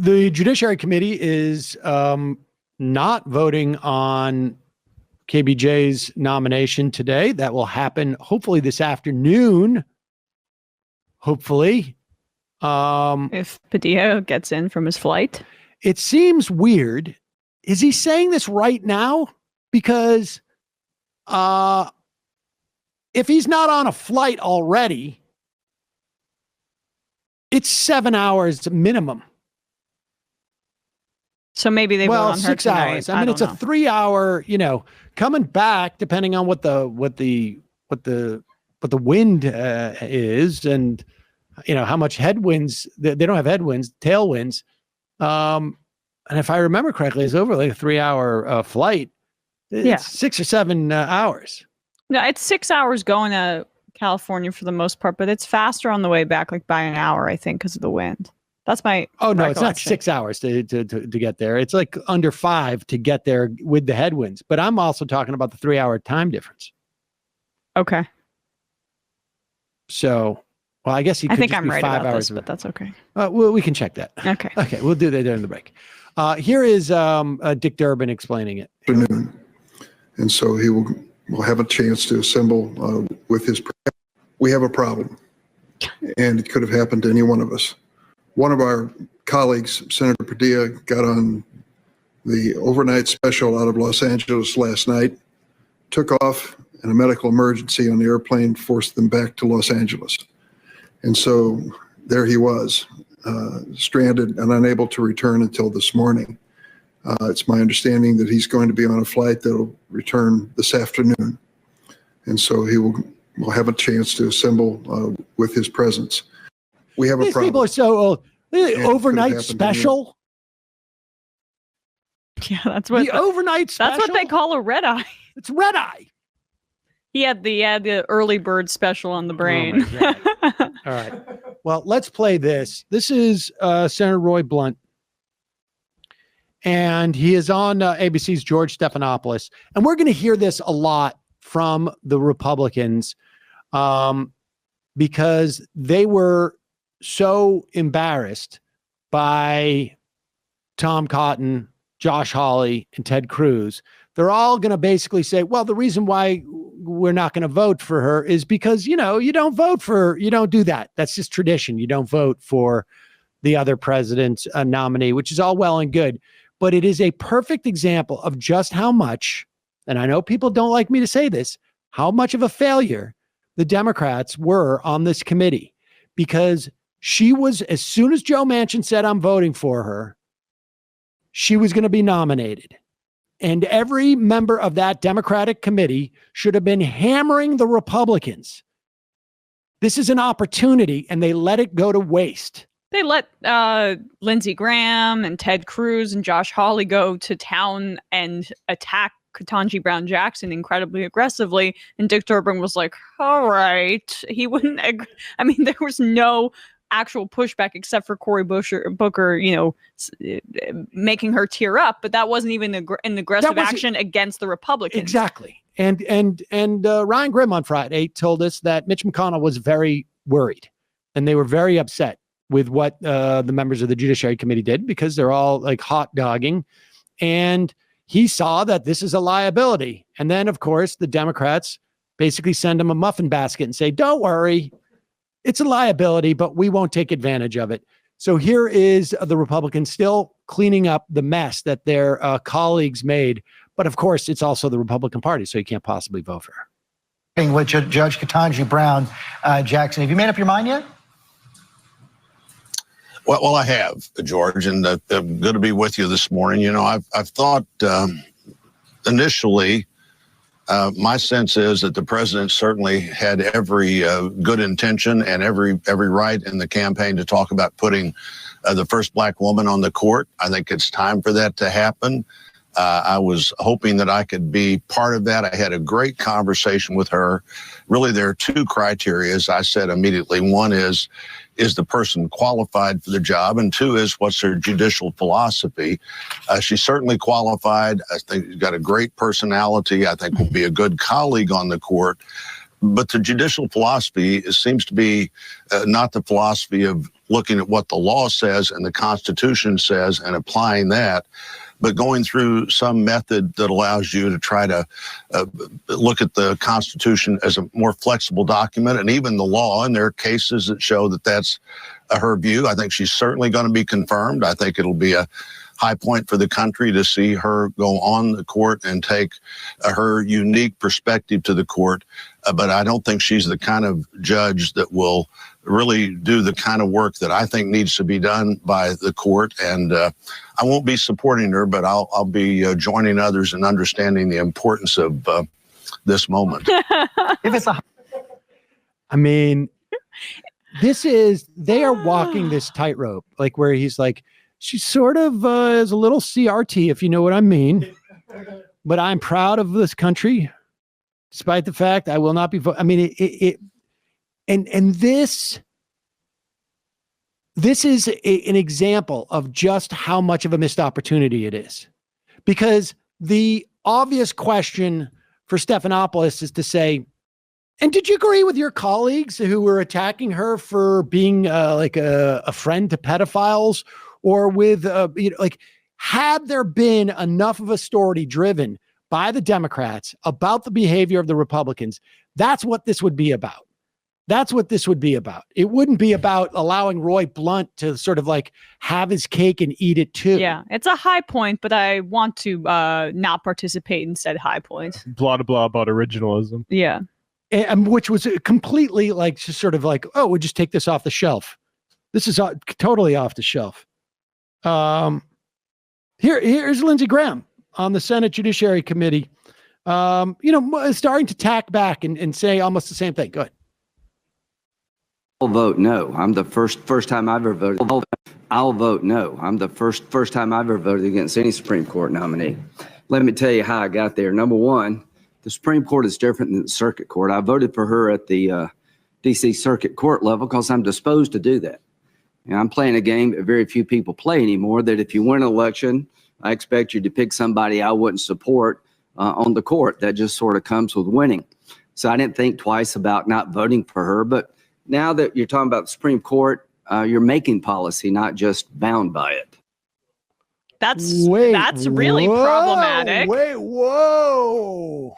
The Judiciary Committee is not voting on KBJ's nomination today. That will happen hopefully this afternoon. Hopefully. If Padilla gets in from his flight. It seems weird. Is he saying this right now? Because if he's not on a flight already, it's 7 hours minimum. So maybe they vote on her 6 tonight. hours. I mean, it's a 3 hour, coming back depending on what the wind is, and how much headwinds. They don't have headwinds, tailwinds. And if I remember correctly, it's over like a 3 hour flight. It's 6 or 7 hours. No, it's 6 hours going to California for the most part, but it's faster on the way back, like by an hour, I think, because of the wind. That's my. Oh no, it's not 6 hours to get there. It's like under 5 to get there with the headwinds. But I'm also talking about the 3 hour time difference. Okay. So, well, I guess he could think just I'm be right 5 about hours. This, but that's okay. Well, we can check that. Okay. Okay, we'll do that during the break. Here is Dick Durbin explaining it. And so he will have a chance to assemble with his. We have a problem, and it could have happened to any one of us. One of our colleagues, Senator Padilla, got on the overnight special out of Los Angeles last night, took off, and a medical emergency on the airplane forced them back to Los Angeles. And so there he was, stranded and unable to return until this morning. It's my understanding that he's going to be on a flight that will return this afternoon. And so he will have a chance to assemble with his presence. We have a problem. These people are so old. Overnight special? Yeah, that's what the overnight special. That's what they call a red eye. It's red eye. He had the early bird special on the brain. Oh all right. Well, let's play this. This is Senator Roy Blunt. And he is on ABC's George Stephanopoulos. And we're going to hear this a lot from the Republicans because they were so embarrassed by Tom Cotton, Josh Hawley, and Ted Cruz. They're all going to basically say, well, the reason why we're not going to vote for her is because, you don't do that. That's just tradition. You don't vote for the other president's nominee, which is all well and good. But it is a perfect example of just how much, and I know people don't like me to say this, how much of a failure the Democrats were on this committee. Because she was, as soon as Joe Manchin said, I'm voting for her, she was going to be nominated. And every member of that Democratic committee should have been hammering the Republicans. This is an opportunity, and they let it go to waste. They let Lindsey Graham and Ted Cruz and Josh Hawley go to town and attack Ketanji Brown Jackson incredibly aggressively. And Dick Durbin was like, all right. He wouldn't. There was no actual pushback except for Cory Booker, making her tear up. But that wasn't even an aggressive action against the Republicans. Exactly. And Ryan Grimm on Friday told us that Mitch McConnell was very worried, and they were very upset with what the members of the Judiciary Committee did, because they're all like hot dogging. And he saw that this is a liability. And then, of course, the Democrats basically send him a muffin basket and say, don't worry, it's a liability, but we won't take advantage of it. So here is the Republicans still cleaning up the mess that their colleagues made. But of course, it's also the Republican Party, so you can't possibly vote for her. With Judge Ketanji Brown Jackson. Have you made up your mind yet? Well, I have, George, and I'm good to be with you this morning. I've thought initially, my sense is that the president certainly had every good intention and every right in the campaign to talk about putting the first black woman on the court. I think it's time for that to happen. I was hoping that I could be part of that. I had a great conversation with her. Really, there are two criteria, as I said immediately. One is the person qualified for the job? And two is, what's her judicial philosophy? She's certainly qualified. I think she's got a great personality. I think will be a good colleague on the court. But the judicial philosophy seems to be not the philosophy of looking at what the law says and the Constitution says and applying that, but going through some method that allows you to try to look at the Constitution as a more flexible document, and even the law. And there are cases that show that that's her view. I think she's certainly going to be confirmed. I think it'll be a high point for the country to see her go on the court and take her unique perspective to the court. But I don't think she's the kind of judge that will really do the kind of work that I think needs to be done by the court. And I won't be supporting her, but I'll be joining others in understanding the importance of this moment. If it's a I mean, they are walking this tightrope, like where he's like, she sort of is a little CRT, if you know what I mean. But I'm proud of this country, despite the fact I will not be voting. I mean, this is an example of just how much of a missed opportunity it is. Because the obvious question for Stephanopoulos is to say, and did you agree with your colleagues who were attacking her for being like a friend to pedophiles? Or with, had there been enough of a story driven by the Democrats about the behavior of the Republicans, that's what this would be about. That's what this would be about. It wouldn't be about allowing Roy Blunt to sort of like have his cake and eat it too. Yeah, it's a high point, but I want to not participate in said high point. Blah, blah, about originalism. Yeah. And which was completely like, just sort of like, oh, we'll just take this off the shelf. This is totally off the shelf. Here's Lindsey Graham on the Senate Judiciary Committee, starting to tack back and say almost the same thing. Go ahead. I'll vote no. I'm the first time I've ever voted. I'll vote no. I'm the first time I've ever voted against any Supreme Court nominee. Let me tell you how I got there. Number one, the Supreme Court is different than the Circuit Court. I voted for her at the DC Circuit Court level because I'm disposed to do that. And I'm playing a game that very few people play anymore, that if you win an election, I expect you to pick somebody I wouldn't support on the court. That just sort of comes with winning. So I didn't think twice about not voting for her. But now that you're talking about the Supreme Court, you're making policy, not just bound by it. That's really problematic. Whoa.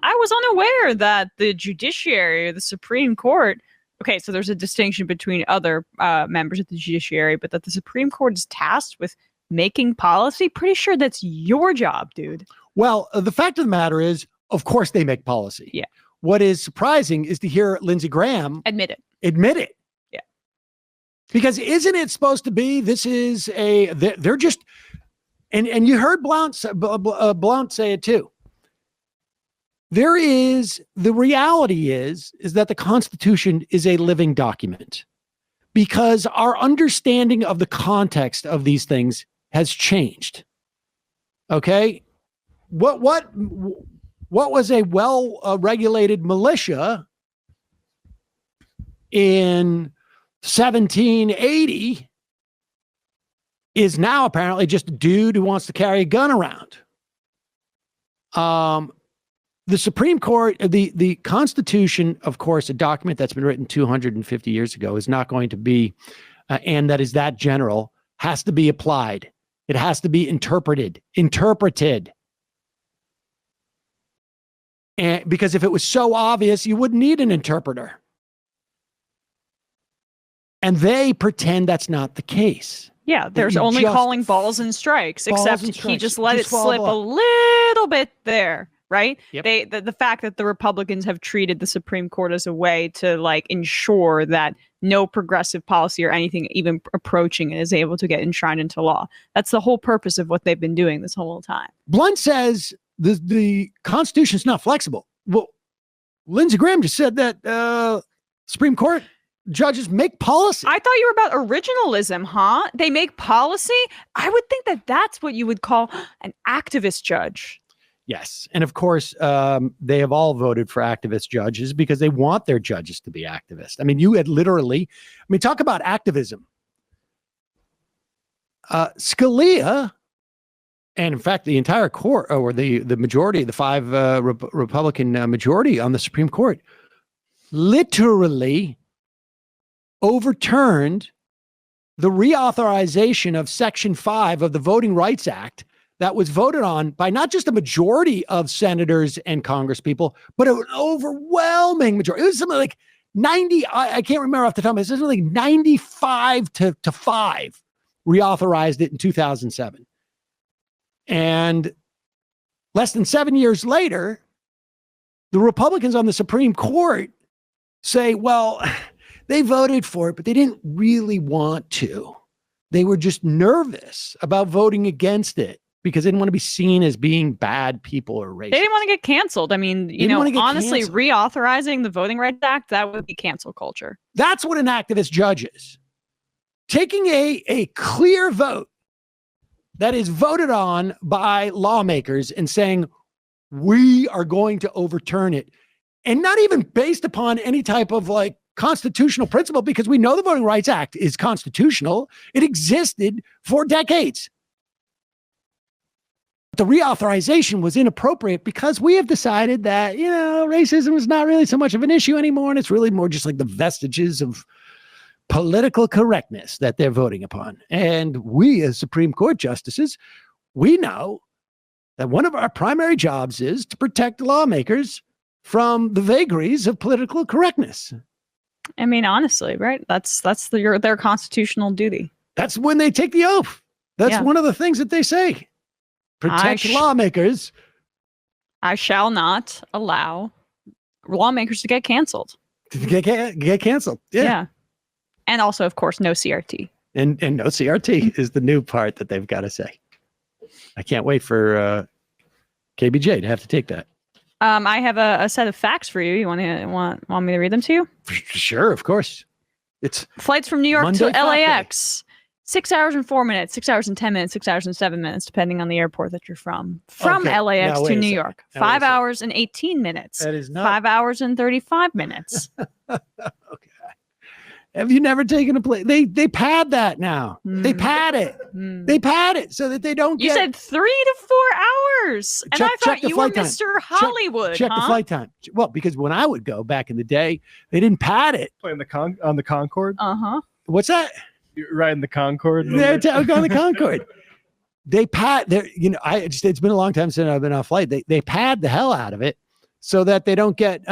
I was unaware that the judiciary or the Supreme Court, okay, so there's a distinction between other members of the judiciary, but that the Supreme Court is tasked with making policy. Pretty sure that's your job, dude. Well, the fact of the matter is, of course they make policy. Yeah. What is surprising is to hear Lindsey Graham admit it. Yeah. Because isn't it supposed to be, they're just, and you heard Blount say it too. The reality is that the Constitution is a living document because our understanding of the context of these things has changed. Okay. What was a well-regulated militia in 1780 is now apparently just a dude who wants to carry a gun around. The Supreme Court, the Constitution, of course, a document that's been written 250 years ago, is not going to be, and that is that general, has to be applied. It has to be interpreted. And because if it was so obvious, you wouldn't need an interpreter. And they pretend that's not the case. Yeah, there's only calling balls and strikes, except he just let it slip a little bit there. Right? Yep. The fact that the Republicans have treated the Supreme Court as a way to like ensure that no progressive policy or anything even approaching it is able to get enshrined into law. That's the whole purpose of what they've been doing this whole time. Blunt says the Constitution is not flexible. Well, Lindsey Graham just said that Supreme Court judges make policy. I thought you were about originalism, huh? They make policy? I would think that that's what you would call an activist judge. Yes. And of course, they have all voted for activist judges because they want their judges to be activists. I mean, you had literally, talk about activism. Scalia And in fact, the entire court, or the majority, the five Republican majority on the Supreme Court, literally overturned the reauthorization of Section 5 of the Voting Rights Act that was voted on by not just a majority of senators and congresspeople, but an overwhelming majority. It was something like 90, I can't remember off the top of my head, it was something like 95 to 5 reauthorized it in 2007. And less than 7 years later, the Republicans on the Supreme Court say, well, they voted for it, but they didn't really want to. They were just nervous about voting against it because they didn't want to be seen as being bad people or racist. They didn't want to get canceled. I mean, honestly, canceled. Reauthorizing the Voting Rights Act, that would be cancel culture. That's what an activist judge is. Taking a clear vote that is voted on by lawmakers and saying, we are going to overturn it. And not even based upon any type of like constitutional principle, because we know the Voting Rights Act is constitutional. It existed for decades. The reauthorization was inappropriate because we have decided that, racism is not really so much of an issue anymore. And it's really more just like the vestiges of political correctness that they're voting upon. And we as Supreme Court justices, we know that one of our primary jobs is to protect lawmakers from the vagaries of political correctness. I mean, honestly, right? That's their constitutional duty. That's when they take the oath. That's one of the things that they say. Protect lawmakers. I shall not allow lawmakers to get canceled. Get canceled. Yeah. And also, of course, no CRT. And no CRT is the new part that they've got to say. I can't wait for KBJ to have to take that. I have a set of facts for you. You want me to read them to you? Sure, of course. It's flights from New York Monday to LAX. 6 hours and 4 minutes, 6 hours and 10 minutes, 6 hours and 7 minutes, depending on the airport that you're from. From LAX to New York. 5 hours and 18 minutes. That is not 5 hours and 35 minutes. Okay. Have you never taken a plane? They pad that now. They pad it. They pad it so that they don't get. You said 3 to 4 hours. And I thought you were Mr. Hollywood. Check the flight time. Well, because when I would go back in the day, they didn't pad it. On the Concorde? Uh-huh. What's that? You're riding the Concorde? They're on the Concorde. They pad there. It's been a long time since I've been on a flight. They pad the hell out of it so that they don't get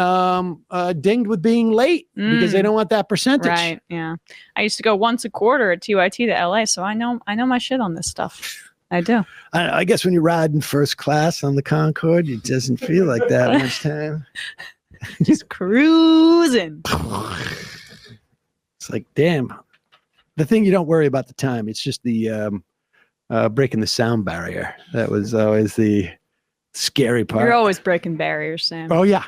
dinged with being late because they don't want that percentage. Right. Yeah. I used to go once a quarter at TYT to LA, so I know my shit on this stuff. I do. I guess when you're riding first class on the Concorde, it doesn't feel like that much time. Just cruising. It's like, damn. The thing you don't worry about the time. It's just the breaking the sound barrier. That was always the scary part. You're always breaking barriers, Sam. Oh yeah.